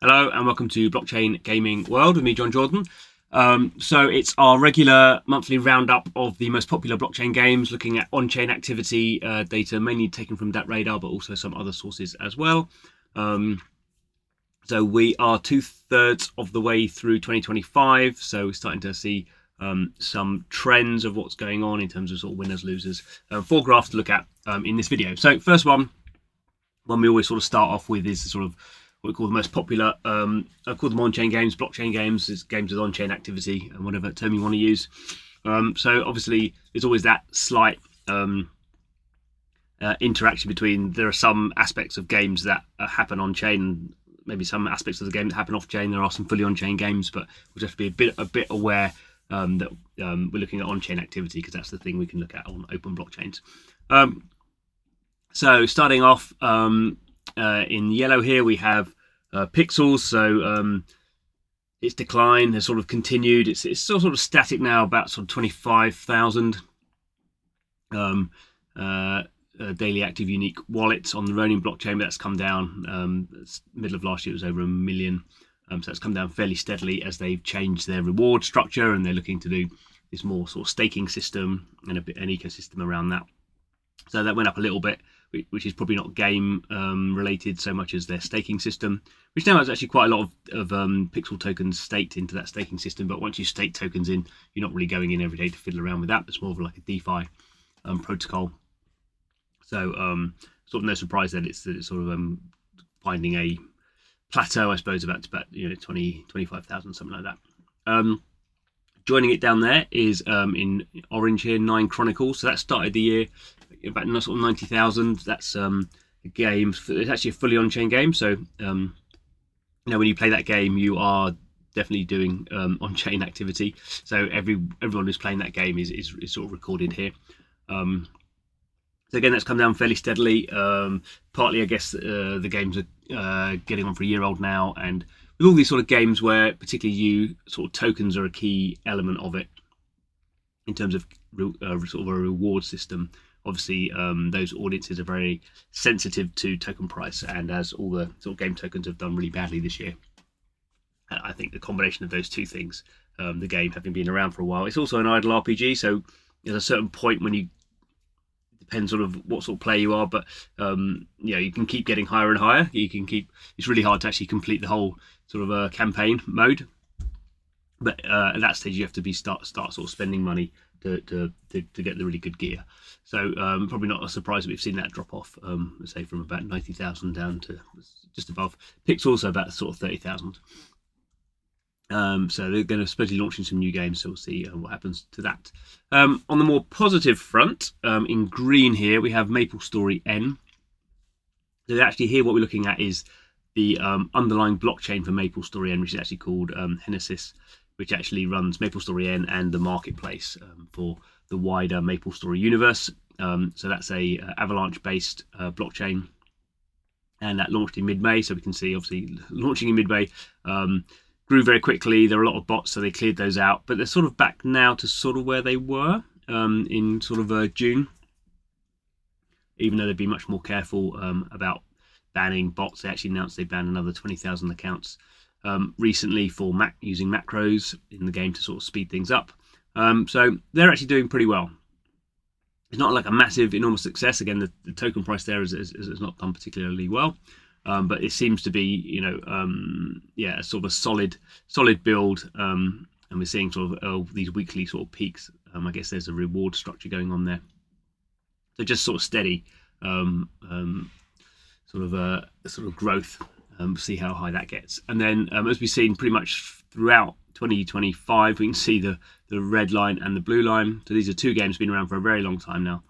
Hello and welcome to Blockchain Gaming World with me, John Jordan. So it's our regular monthly roundup of the most popular blockchain games, looking at on-chain activity data, mainly taken from DAppRadar, but also some other sources as well. So we are 2/3 of the way through 2025, so we're starting to see some trends of what's going on in terms of sort of winners, losers. Four graphs to look at in this video. So first one we always sort of start off with is sort of what we call the most popular, I call them on-chain games, blockchain games, is games with on-chain activity, and whatever term you want to use. So obviously there's always that slight interaction between, there are some aspects of games that happen on-chain, maybe some aspects of the game that happen off-chain. There are some fully on-chain games, but we'll just be a bit aware that we're looking at on-chain activity, because that's the thing we can look at on open blockchains. So starting off in yellow here, we have pixels. So its decline has sort of continued. It's still sort of static now, about sort of 25,000 daily active unique wallets on the Ronin blockchain, but that's come down. Middle of last year it was over 1 million. So that's come down fairly steadily as they've changed their reward structure, and they're looking to do this more sort of staking system and an ecosystem around that. So that went up a little bit, which is probably not game related so much as their staking system, which now has actually quite a lot of pixel tokens staked into that staking system. But once you stake tokens in, you're not really going in every day to fiddle around with that. It's more of like a DeFi protocol. So sort of no surprise that it's sort of finding a plateau, I suppose, about 25,000, something like that. Joining it down there is in orange here, Nine Chronicles. So that started the year about sort of 90,000. That's a game. It's actually a fully on-chain game. So when you play that game, you are definitely doing on-chain activity. So everyone who's playing that game is sort of recorded here. So again, that's come down fairly steadily. Partly, I guess, the games are getting on for a year old now, and with all these sort of games where particularly tokens are a key element of it in terms of sort of a reward system. Obviously, those audiences are very sensitive to token price, and as all the sort of game tokens have done really badly this year, I think the combination of those two things, the game having been around for a while, it's also an idle RPG, so there's a certain point when you, depends sort of what sort of player you are, but you can keep getting higher and higher. It's really hard to actually complete the whole sort of campaign mode, but at that stage you have to start sort of spending money to get the really good gear. So probably not a surprise that we've seen that drop off, let's say from about 90,000 down to just above pixels, so about sort of 30,000. So they're going to supposedly launching some new games, so we'll see what happens to that. On the more positive front, in green here, we have MapleStory N. So actually here what we're looking at is the underlying blockchain for MapleStory N, which is actually called Genesis, which actually runs MapleStory N and the marketplace for the wider MapleStory Universe. So that's a Avalanche-based blockchain, and that launched in mid-May. So we can see, obviously, launching in mid-May, grew very quickly. There were a lot of bots, so they cleared those out. But they're sort of back now to sort of where they were in sort of June, even though they'd be much more careful about banning bots. They actually announced they banned another 20,000 accounts recently for using macros in the game to sort of speed things up. So they're actually doing pretty well. It's not like a massive, enormous success. Again, the token price there is not done particularly well. But it seems to be, a sort of a solid build, and we're seeing sort of these weekly sort of peaks. I guess there's a reward structure going on there, so just sort of steady, sort of growth. See how high that gets, and then as we've seen pretty much throughout 2025, we can see the red line and the blue line. So these are two games been around for a very long time now.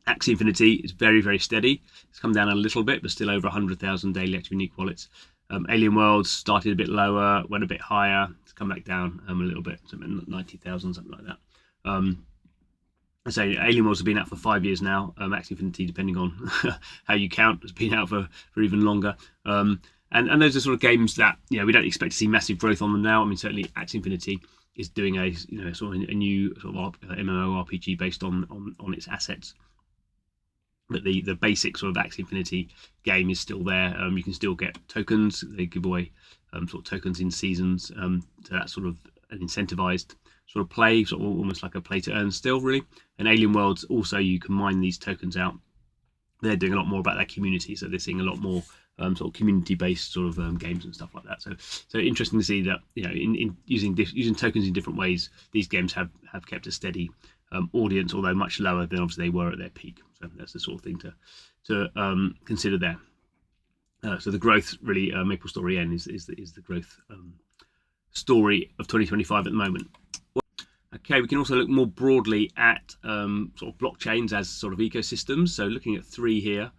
Axie Infinity is very, very steady. It's come down a little bit, but still over 100,000 daily active unique wallets. Alien Worlds started a bit lower, went a bit higher. It's come back down a little bit, 90,000, something like that. I say Alien Worlds have been out for 5 years now. Axie Infinity, depending on how you count, has been out for even longer. And those are sort of games that we don't expect to see massive growth on them now. I mean, certainly Axie Infinity is doing a sort of a new sort of MMORPG based on its assets. but the basic sort of Axie Infinity game is still there. You can still get tokens. They give away sort of tokens in seasons. So that's sort of an incentivized sort of play, sort of almost like a play to earn still, really. And Alien Worlds also, you can mine these tokens out. They're doing a lot more about their community, so they're seeing a lot more sort of community-based sort of games and stuff like that. So interesting to see that, you know, in using tokens in different ways, these games have kept a steady audience, although much lower than obviously they were at their peak. So that's the sort of thing to consider there. So the growth really, MapleStory N is the growth story of 2025 at the moment. Okay, we can also look more broadly at sort of blockchains as sort of ecosystems. So looking at 3 here.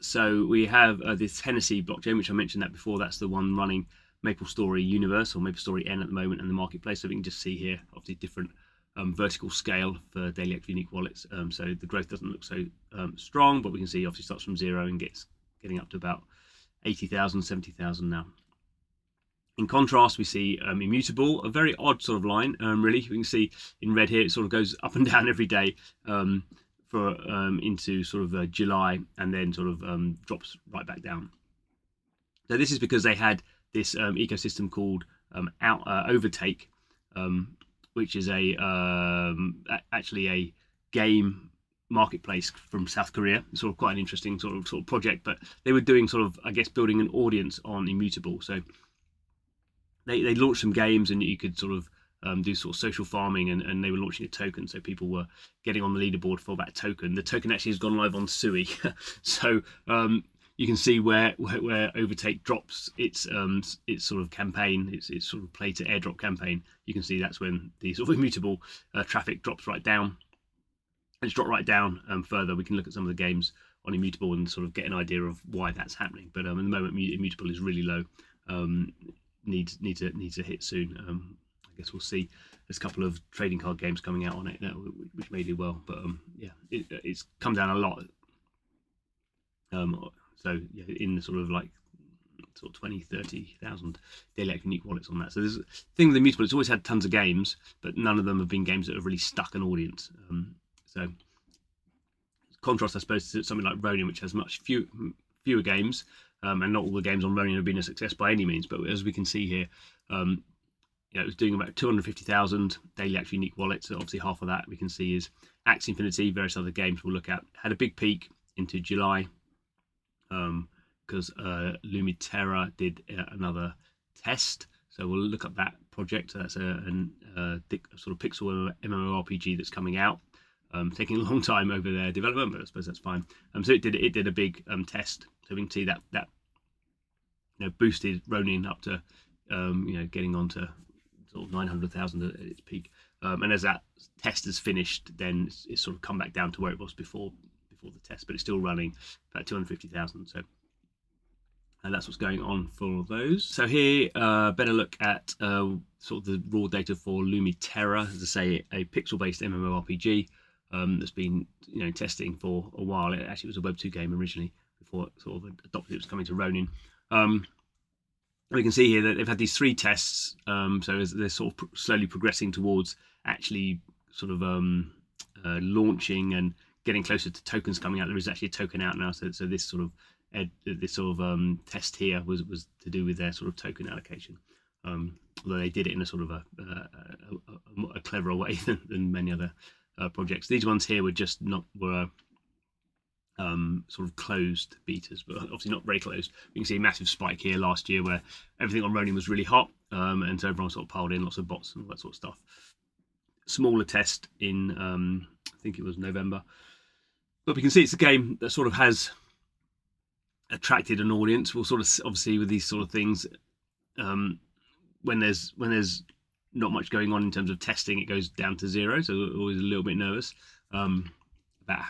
So we have this Hennessy blockchain, which I mentioned that before. That's the one running MapleStory Universe, or MapleStory N at the moment, and the marketplace. So we can just see here, obviously different vertical scale for daily active unique wallets. So the growth doesn't look so strong, but we can see obviously starts from 0 and getting up to about 80,000, 70,000 now. In contrast, we see Immutable, a very odd sort of line, really. You can see in red here, it sort of goes up and down every day into sort of July, and then sort of drops right back down. So this is because they had this ecosystem called Overtake, which is actually a game marketplace from South Korea. It's sort of quite an interesting sort of project, but they were doing sort of, I guess, building an audience on Immutable. So they launched some games, and you could sort of do sort of social farming, and they were launching a token, so people were getting on the leaderboard for that token. The token actually has gone live on Sui, so you can see where Overtake drops its sort of campaign, its sort of play to airdrop campaign. You can see that's when the sort of Immutable traffic drops right down. It's dropped right down further. We can look at some of the games on Immutable and sort of get an idea of why that's happening. But at the moment, Immutable is really low. Needs to hit soon. I guess we'll see. There's a couple of trading card games coming out on it now, which may do well. But yeah, it's come down a lot. So yeah, in the sort of 20, 30,000 daily active unique wallets on that. So there's a thing with Immutable. It's always had tons of games, but none of them have been games that have really stuck an audience. So contrast, I suppose, to something like Ronin, which has much fewer games. And not all the games on Ronin have been a success by any means, but as we can see here, it was doing about 250,000 daily active unique wallets. So obviously half of that we can see is Axie Infinity. Various other games we'll look at had a big peak into July because Lumiterra did another test. So we'll look at that project. That's a sort of pixel MMORPG that's coming out. Taking a long time over their development, but I suppose that's fine. So it did a big test. So we can see that boosted Ronin up to getting on to sort of 900,000 at its peak. And as that test is finished, then it's sort of come back down to where it was before the test, but it's still running about 250,000. So and that's what's going on for those. So here, better look at sort of the raw data for Lumiterra, as I say, a pixel-based MMORPG that's been testing for a while. It actually was a Web 2 game originally before it sort of adopted. It was coming to Ronin. We can see here that they've had these 3 tests. So as they're sort of slowly progressing towards actually sort of launching and getting closer to tokens coming out. There is actually a token out now. So this sort of test here was to do with their sort of token allocation. Although they did it in a sort of a cleverer way than many other projects. These ones here were sort of closed betas, but obviously not very closed. You can see a massive spike here last year where everything on Ronin was really hot, and so everyone sort of piled in lots of bots and all that sort of stuff. Smaller test in I think it was November, but we can see it's a game that sort of has attracted an audience. We'll sort of obviously with these sort of things, when there's not much going on in terms of testing, it goes down to 0. So we're always a little bit nervous about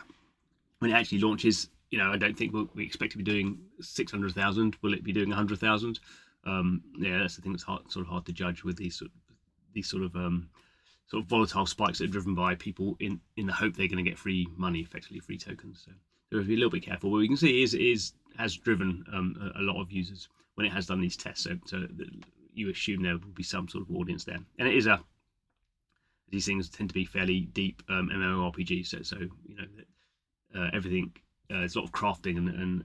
when it actually launches. I don't think we expect to be doing 600,000. Will it be doing 100,000? Yeah, that's the thing that's sort of hard to judge with these sort of volatile spikes that are driven by people in the hope they're going to get free money, effectively free tokens. So we have to be a little bit careful. What we can see has driven a lot of users when it has done these tests. So you assume there will be some sort of audience there, and it is these things tend to be fairly deep MMORPGs. So everything. There's a lot of crafting and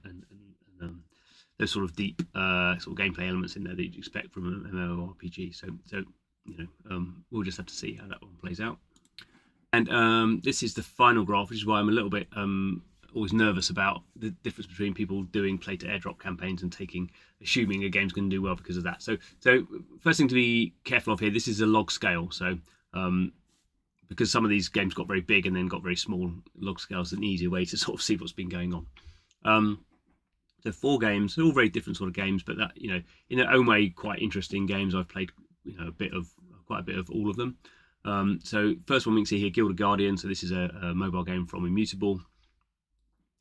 those sort of deep sort of gameplay elements in there that you'd expect from an MMORPG. So we'll just have to see how that one plays out. And this is the final graph, which is why I'm a little bit always nervous about the difference between people doing play to airdrop campaigns and assuming a game's going to do well because of that. So first thing to be careful of here, this is a log scale. So because some of these games got very big and then got very small, log scales is an easier way to sort of see what's been going on. So 4 games, they're all very different sort of games, but that, in their own way, quite interesting games. I've played quite a bit of all of them. So first one we can see here, Guild of Guardians. So this is a mobile game from Immutable.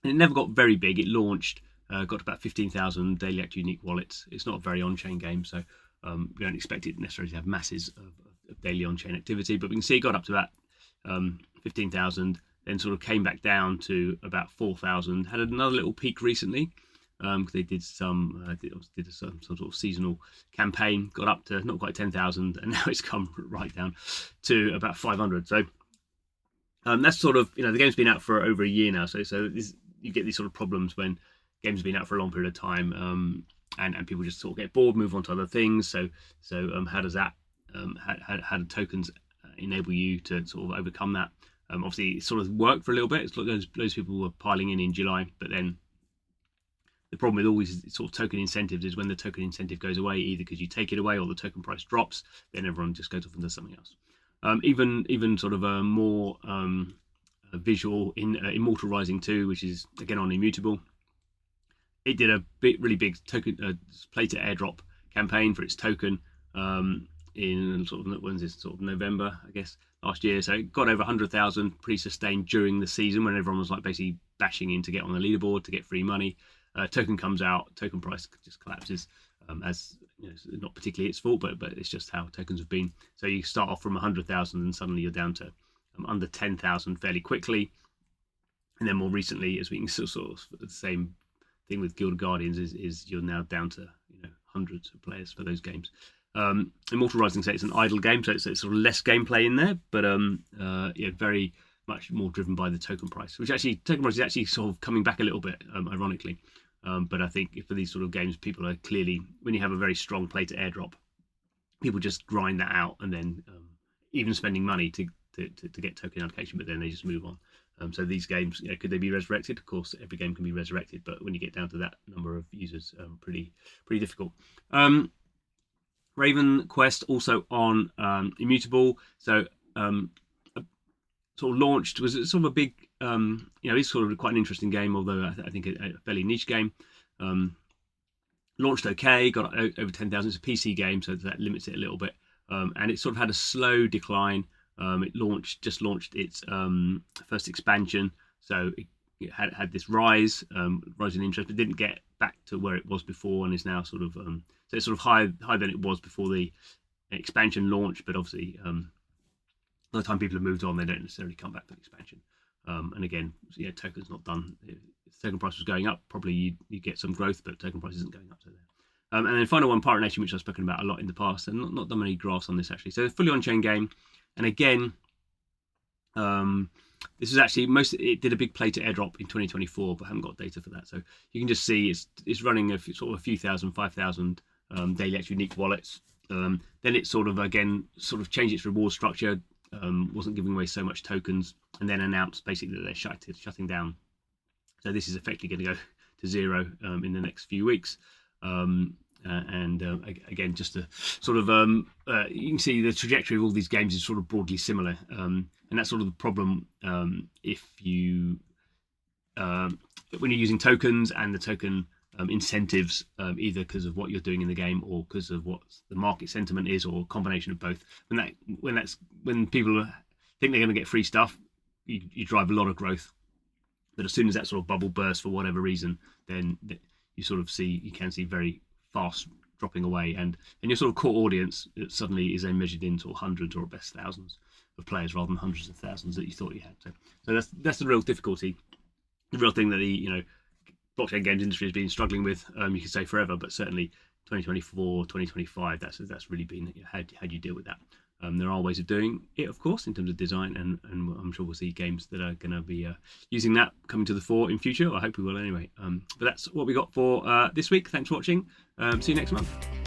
And it never got very big. It launched, got to about 15,000 daily active unique wallets. It's not a very on-chain game, so we don't expect it necessarily to have masses of daily on-chain activity. But we can see it got up to about 15,000, then sort of came back down to about 4,000. Had another little peak recently because they did some sort of seasonal campaign. Got up to not quite 10,000, and now it's come right down to about 500. So that's sort of, the game's been out for over a year now. So you get these sort of problems when games have been out for a long period of time, and people just sort of get bored, move on to other things. So how does that, how do tokens enable you to sort of overcome that? Obviously, it sort of worked for a little bit. It's like those people were piling in July, but then the problem with all these sort of token incentives is when the token incentive goes away, either because you take it away or the token price drops, then everyone just goes off and does something else. Even sort of a more visual in Immortal Rising 2, which is again on Immutable. It did a really big token play to airdrop campaign for its token in sort of, when's this, sort of November, I guess, last year. So it got over 100,000, pretty sustained during the season when everyone was like basically bashing in to get on the leaderboard to get free money. Token comes out, token price just collapses, as not particularly its fault, but it's just how tokens have been. So you start off from 100,000 and suddenly you're down to under 10,000 fairly quickly. And then more recently, as we can sort of the same thing with Guild of Guardians, is you're now down to hundreds of players for those games. Immortal Rising, say it's an idle game, so it's sort of less gameplay in there, but very much more driven by the token price, which actually token price is actually sort of coming back a little bit, ironically. But I think for these sort of games, people are clearly, when you have a very strong play to airdrop, people just grind that out and then even spending money to get token allocation, but then they just move on. So these games, could they be resurrected? Of course, every game can be resurrected, but when you get down to that number of users, pretty difficult. RavenQuest also on Immutable. So sort of launched, was sort of a big, it's sort of quite an interesting game, although I think a fairly niche game. Launched okay, got over 10,000. It's a PC game, so that limits it a little bit. And it sort of had a slow decline. It just launched its first expansion, so it had this rise in interest, but didn't get back to where it was before, and is now sort of so it's sort of higher than it was before the expansion launch. But obviously, by the time people have moved on, they don't necessarily come back to the expansion. And again, tokens not done. If the token price was going up, probably you get some growth, but token price isn't going up to there. And then final one, Pirate Nation, which I've spoken about a lot in the past, and not done many graphs on this actually. So fully on-chain game. And again, this is actually it did a big play to airdrop in 2024, but I haven't got data for that. So you can just see it's running a few thousand, 5,000 daily active unique wallets. Then it sort of changed its reward structure, wasn't giving away so much tokens, and then announced basically that they're shutting down. So this is effectively going to go to zero in the next few weeks. Again, just to sort of you can see the trajectory of all these games is sort of broadly similar, and that's sort of the problem if you when you're using tokens and the token incentives, either because of what you're doing in the game or because of what the market sentiment is, or a combination of both. When people think they're going to get free stuff, you drive a lot of growth. But as soon as that sort of bubble bursts for whatever reason, then you can see very fast dropping away, and your sort of core audience suddenly is then measured in sort of hundreds or at best thousands of players rather than hundreds of thousands that you thought you had. So that's the real difficulty, the real thing that the blockchain games industry has been struggling with. You could say forever, but certainly 2024, 2025, that's really been how do you deal with that? There are ways of doing it, of course, in terms of design, and I'm sure we'll see games that are going to be using that coming to the fore in future. I hope we will anyway. But that's what we got for this week. Thanks for watching. See you next month.